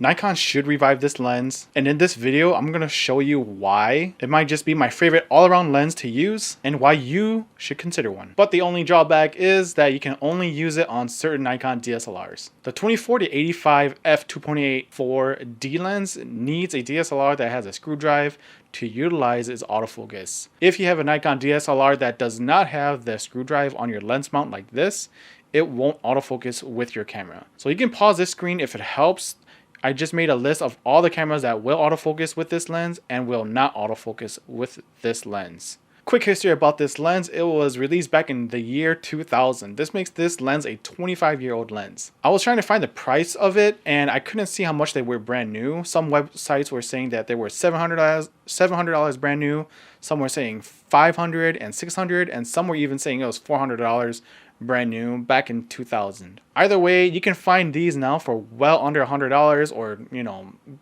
Nikon should revive this lens, and in this video I'm going to show you why it might just be my favorite all-around lens to use and why you should consider one. But the only drawback is that you can only use it on certain Nikon DSLRs. The 24-85 f2.8 4D lens needs a DSLR that has a screw drive to utilize its autofocus. If you have a Nikon DSLR that does not have the screw drive on your lens mount like this, it won't autofocus with your camera. So you can pause this screen if it helps. I just made a list of all the cameras that will autofocus with this lens and will not autofocus with this lens. Quick history about this lens: it was released back in the year 2000. This makes this lens a 25-year-old lens. I was trying to find the price of it and I couldn't see how much they were brand new. Some websites were saying that they were $700 brand new. Some were saying $500 and $600, and some were even saying it was $400 brand new back in 2000. Either way, you can find these now for well under $100, or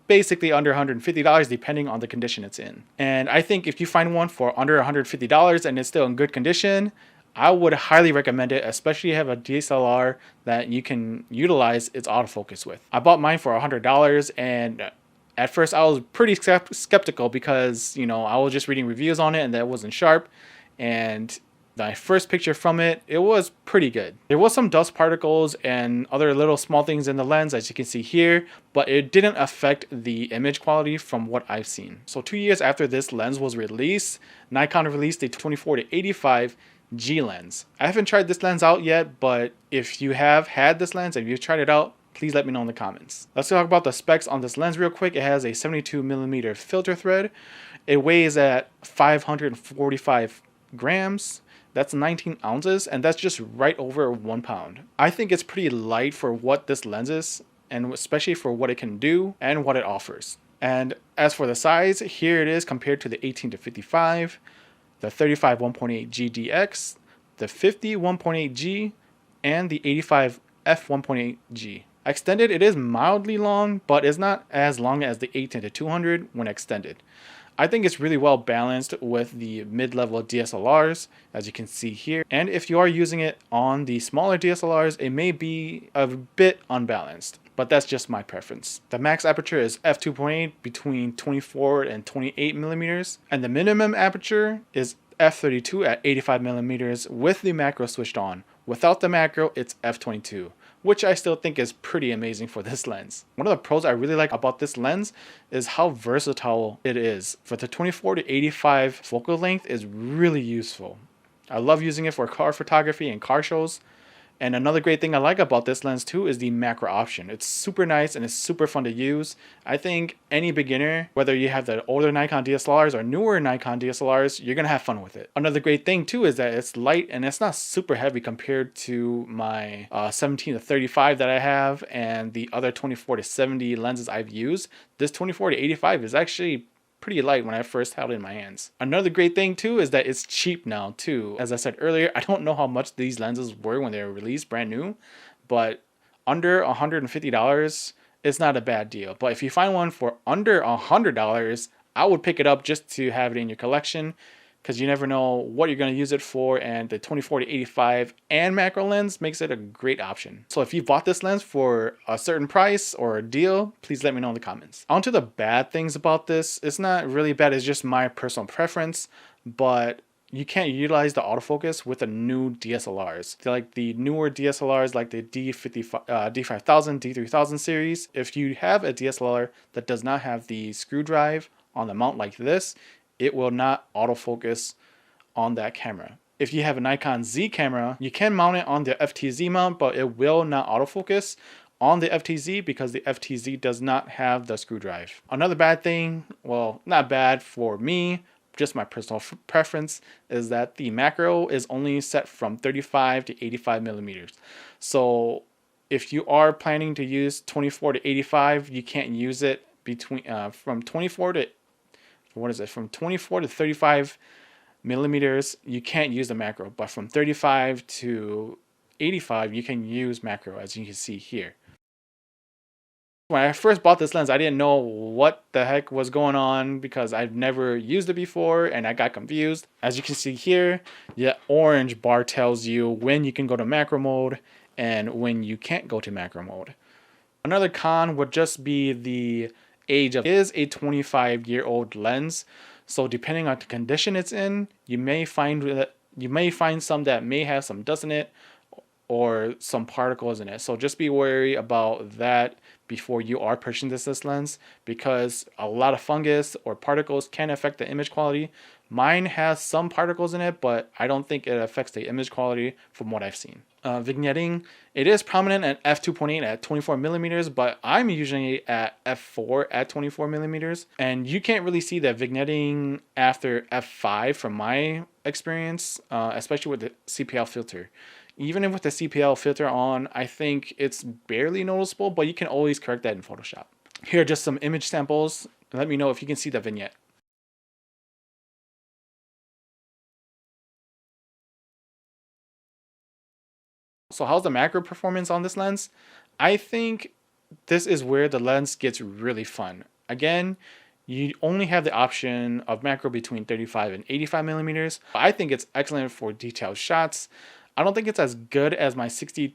basically under $150 depending on the condition it's in. And I think if you find one for under $150 and it's still in good condition, I would highly recommend it, especially if you have a DSLR that you can utilize its autofocus with. I bought mine for $100, and at first I was pretty skeptical because I was just reading reviews on it and that wasn't sharp, and my first picture from it, it was pretty good. There was some dust particles and other little small things in the lens, as you can see here, but it didn't affect the image quality from what I've seen. So 2 years after this lens was released, Nikon released a 24-85 G lens. I haven't tried this lens out yet, but if you have had this lens and you've tried it out, please let me know in the comments. Let's talk about the specs on this lens real quick. It has a 72mm filter thread. It weighs at 545 grams. That's 19 ounces, and that's just right over 1 pound. I think it's pretty light for what this lens is, and especially for what it can do and what it offers. And as for the size, here it is compared to the 18-55, the 35 1.8G DX, the 50 1.8G, and the 85 f 1.8G. Extended, it is mildly long, but it's not as long as the 18-200 when extended. I think it's really well balanced with the mid-level DSLRs, as you can see here. And if you are using it on the smaller DSLRs, it may be a bit unbalanced, but that's just my preference. The max aperture is f2.8 between 24 and 28 millimeters, and the minimum aperture is f32 at 85 millimeters with the macro switched on. Without the macro, it's f22. Which I still think is pretty amazing for this lens. One of the pros I really like about this lens is how versatile it is. For the 24-85 focal length is really useful. I love using it for car photography and car shows. And another great thing I like about this lens too is the macro option. It's super nice and it's super fun to use. I think any beginner, whether you have the older Nikon DSLRs or newer Nikon DSLRs, you're gonna have fun with it. Another great thing too is that it's light and it's not super heavy compared to my 17-35 that I have and the other 24-70 lenses I've used. This 24-85 is actually pretty light when I first held it in my hands. Another great thing too is that it's cheap now too. As I said earlier, I don't know how much these lenses were when they were released brand new, but under $150, it's not a bad deal. But if you find one for under $100, I would pick it up just to have it in your collection, because you never know what you're going to use it for, and the 24-85 and macro lens makes it a great option. So if you bought this lens for a certain price or a deal, please let me know in the comments. On to the bad things about this. It's not really bad, it's just my personal preference, but you can't utilize the autofocus with the new DSLRs. They're like the newer DSLRs, like the D5000, D5000, D3000 series. If you have a DSLR that does not have the screw drive on the mount like this, it will not autofocus on that camera. If you have a Nikon Z camera, you can mount it on the FTZ mount, but it will not autofocus on the FTZ because the FTZ does not have the screw drive. Another bad thing, well, not bad for me, just my personal preference, is that the macro is only set from 35 to 85 millimeters. So if you are planning to use 24-85, you can't use it between from 24 to 35 millimeters, you can't use the macro, but from 35 to 85, you can use macro, as you can see here. When I first bought this lens, I didn't know what the heck was going on because I've never used it before and I got confused. As you can see here, the orange bar tells you when you can go to macro mode and when you can't go to macro mode. Another con would just be the age of it. It is a 25-year-old lens, so depending on the condition it's in, you may find some that may have some dust in it or some particles in it. So just be wary about that before you are purchasing this lens, because a lot of fungus or particles can affect the image quality. Mine has some particles in it, but I don't think it affects the image quality from what I've seen. Vignetting, it is prominent at f2.8 at 24 millimeters, but I'm usually at f4 at 24 millimeters, and you can't really see that vignetting after f5 from my experience, especially with the CPL filter. Even with the CPL filter on, I think it's barely noticeable, but you can always correct that in Photoshop. Here are just some image samples. Let me know if you can see the vignette. So how's the macro performance on this lens? I think this is where the lens gets really fun. Again, you only have the option of macro between 35 and 85 millimeters. I think it's excellent for detailed shots. I don't think it's as good as my 60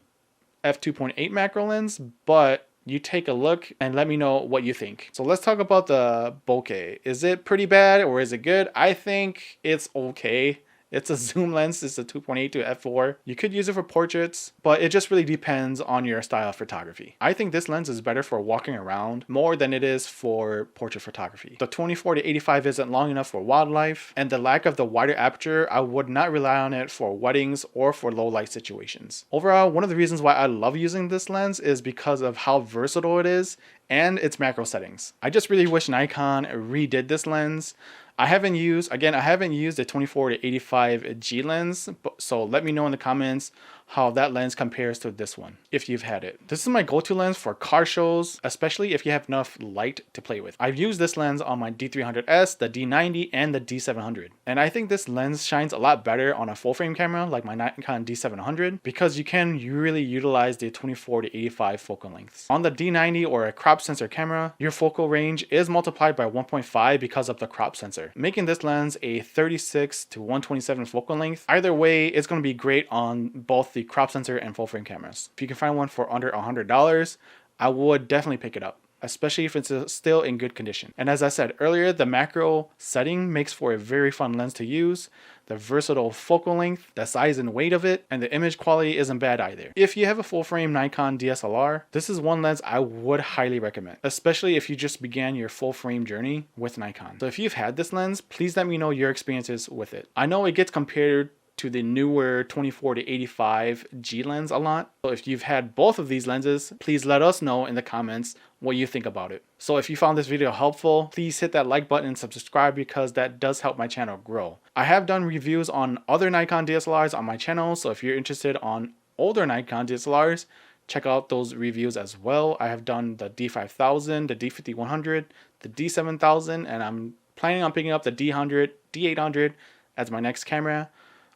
f2.8 macro lens, but you take a look and let me know what you think. So let's talk about the bokeh. Is it pretty bad or is it good? I think it's okay. It's a zoom lens. It's a 2.8 to f4. You could use it for portraits, but it just really depends on your style of photography. I think this lens is better for walking around more than it is for portrait photography. The 24 to 85 isn't long enough for wildlife, and the lack of the wider aperture, I would not rely on it for weddings or for low light situations. Overall, one of the reasons why I love using this lens is because of how versatile it is and its macro settings. I just really wish Nikon redid this lens. I haven't used the 24 to 85 G lens, so let me know in the comments how that lens compares to this one, if you've had it. This is my go-to lens for car shows, especially if you have enough light to play with. I've used this lens on my D300S, the D90, and the D700. And I think this lens shines a lot better on a full frame camera like my Nikon D700 because you can really utilize the 24 to 85 focal lengths. On the D90 or a crop sensor camera, your focal range is multiplied by 1.5 because of the crop sensor, making this lens a 36 to 127 focal length. Either way, it's going to be great on both the crop sensor and full frame cameras. If you can find one for under $100, I would definitely pick it up, especially if it's still in good condition. And as I said earlier, the macro setting makes for a very fun lens to use. The versatile focal length, the size and weight of it, and the image quality isn't bad either. If you have a full frame Nikon DSLR, this is one lens I would highly recommend, especially if you just began your full frame journey with Nikon. So if you've had this lens, please let me know your experiences with it. I know it gets compared to the newer 24 to 85 G lens a lot. So if you've had both of these lenses, please let us know in the comments what you think about it. So if you found this video helpful, please hit that like button and subscribe because that does help my channel grow. I have done reviews on other Nikon DSLRs on my channel, so if you're interested on older Nikon DSLRs, check out those reviews as well. I have done the D5000, the D5100, the D7000, and I'm planning on picking up the D100, D800 as my next camera.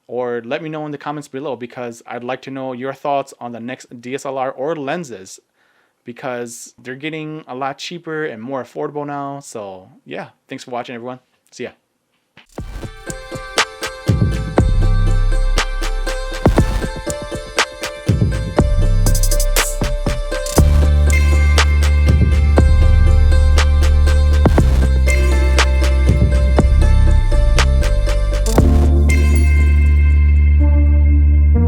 Or let me know in the comments below because I'd like to know your thoughts on the next DSLR or lenses because they're getting a lot cheaper and more affordable now. So yeah, thanks for watching everyone. See ya.